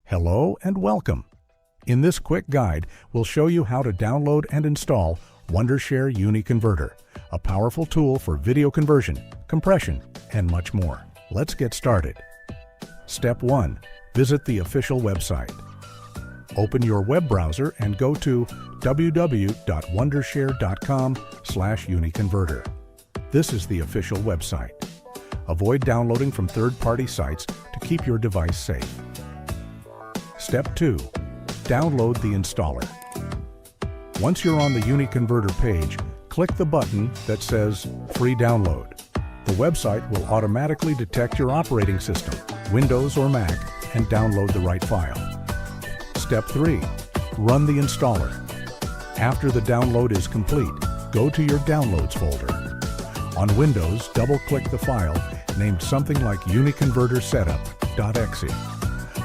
Hello and welcome. In this quick guide, we'll show you how to download and install Wondershare UniConverter, a powerful tool for video conversion, compression, and much more. Let's get started. Step 1. Visit the official website. Open your web browser and go to www.wondershare.com/UniConverter. This is the official website. Avoid downloading from third-party sites to keep your device safe. Step 2. Download the installer. Once you're on the UniConverter page, click the button that says Free Download. The website will automatically detect your operating system, Windows or Mac, and download the right file. Step 3. Run the installer. After the download is complete, go to your Downloads folder. On Windows, double-click the file named something like UniConverter Setup.exe.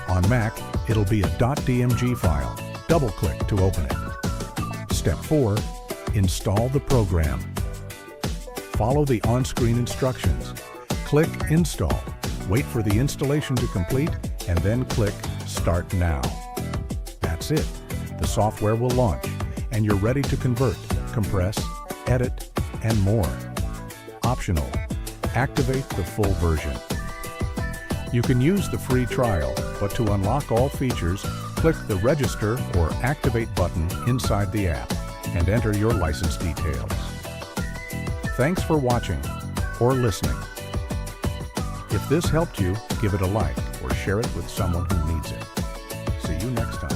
On Mac, it'll be a .dmg file. Double-click to open it. Step 4. Install the program. Follow the on-screen instructions. Click Install. Wait for the installation to complete, and then click Start Now. That's it. The software will launch, and you're ready to convert, compress, edit, and more. Optional. Activate the full version. You can use the free trial, but to unlock all features, click the Register or Activate button inside the app and enter your license details. Thanks for watching or listening. If this helped you, give it a like or share it with someone who needs it. See you next time.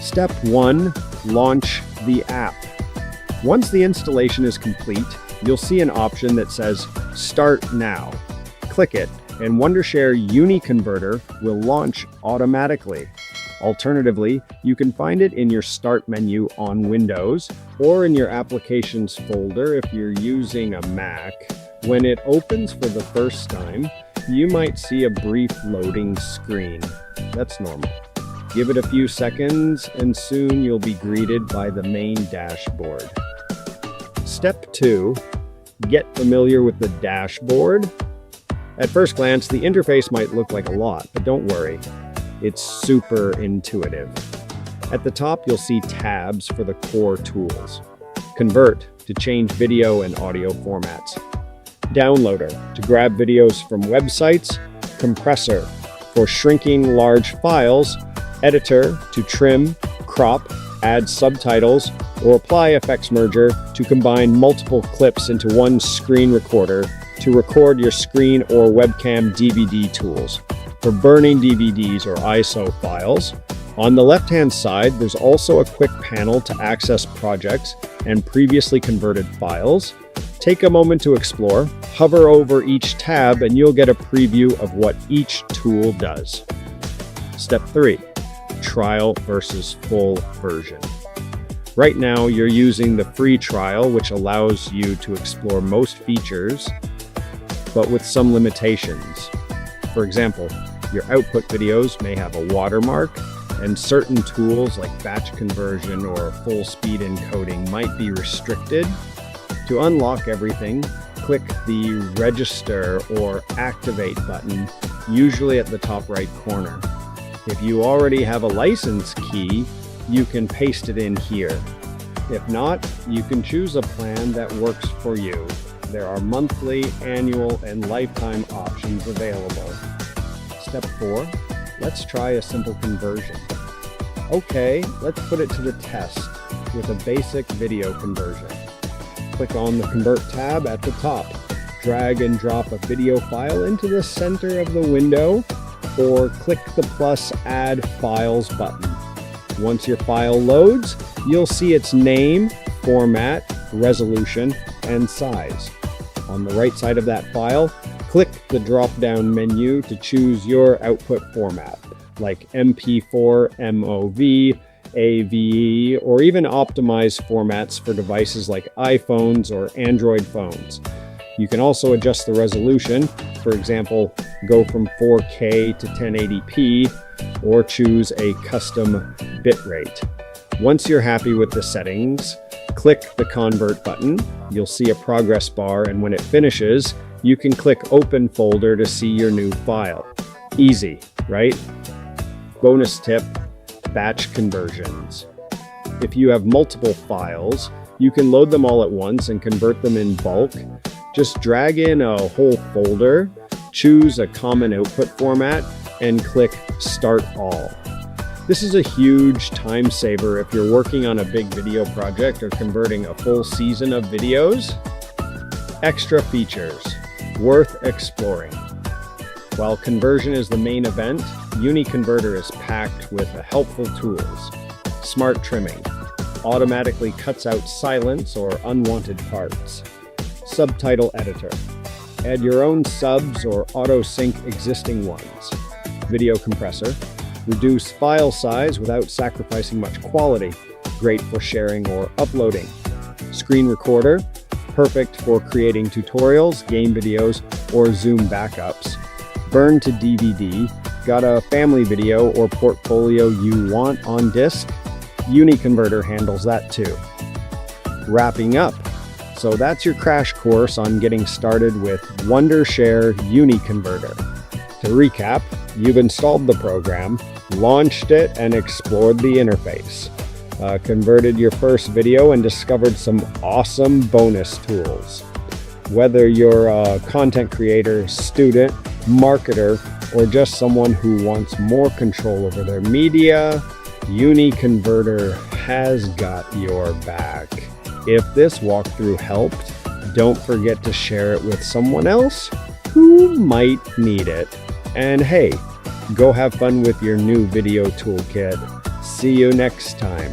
Step 1. Launch the app. Once the installation is complete, you'll see an option that says Start Now. Click it, and Wondershare UniConverter will launch automatically. Alternatively, you can find it in your Start menu on Windows or in your Applications folder if you're using a Mac. When it opens for the first time, you might see a brief loading screen. That's normal. Give it a few seconds and soon you'll be greeted by the main dashboard. Step 2. Get familiar with the dashboard. At first glance, the interface might look like a lot, but don't worry. It's super intuitive. At the top, you'll see tabs for the core tools. Convert to change video and audio formats. Downloader to grab videos from websites. Compressor for shrinking large files. Editor to trim, crop, add subtitles, or apply effects merger to combine multiple clips into one screen recorder to record your screen or webcam DVD tools. For burning DVDs or ISO files. On the left-hand side, there's also a quick panel to access projects and previously converted files. Take a moment to explore, hover over each tab, and you'll get a preview of what each tool does. Step 3. Trial versus full version. Right now, you're using the free trial, which allows you to explore most features, but with some limitations. For example, your output videos may have a watermark, and certain tools like batch conversion or full speed encoding might be restricted. To unlock everything, click the Register or Activate button, usually at the top right corner. If you already have a license key, you can paste it in here. If not, you can choose a plan that works for you. There are monthly, annual, and lifetime options available. Step 4. Let's try a simple conversion. Okay, let's put it to the test with a basic video conversion. Click on the Convert tab at the top. Drag and drop a video file into the center of the window, or click the plus Add Files button. Once your file loads, you'll see its name, format, resolution, and size. On the right side of that file, click the drop-down menu to choose your output format, like MP4, MOV, AVE, or even optimized formats for devices like iPhones or Android phones. You can also adjust the resolution, for example, go from 4K to 1080p, or choose a custom bitrate. Once you're happy with the settings, click the Convert button. You'll see a progress bar, and when it finishes, you can click Open Folder to see your new file. Easy, right? Bonus tip, batch conversions. If you have multiple files, you can load them all at once and convert them in bulk. Just drag in a whole folder, choose a common output format, and click Start All. This is a huge time saver if you're working on a big video project or converting a full season of videos. Extra features, worth exploring. While conversion is the main event, UniConverter is packed with helpful tools. Smart trimming, automatically cuts out silence or unwanted parts. Subtitle editor, add your own subs or auto-sync existing ones. Video compressor, reduce file size without sacrificing much quality, great for sharing or uploading. Screen recorder, perfect for creating tutorials, game videos, or Zoom backups. Burn to DVD, got a family video or portfolio you want on disk? UniConverter handles that too. Wrapping up. So that's your crash course on getting started with Wondershare UniConverter. To recap, you've installed the program, launched it, and explored the interface. Converted your first video and discovered some awesome bonus tools. Whether you're a content creator, student, marketer, or just someone who wants more control over their media, UniConverter has got your back. If this walkthrough helped, don't forget to share it with someone else who might need it. And hey, go have fun with your new video toolkit. See you next time.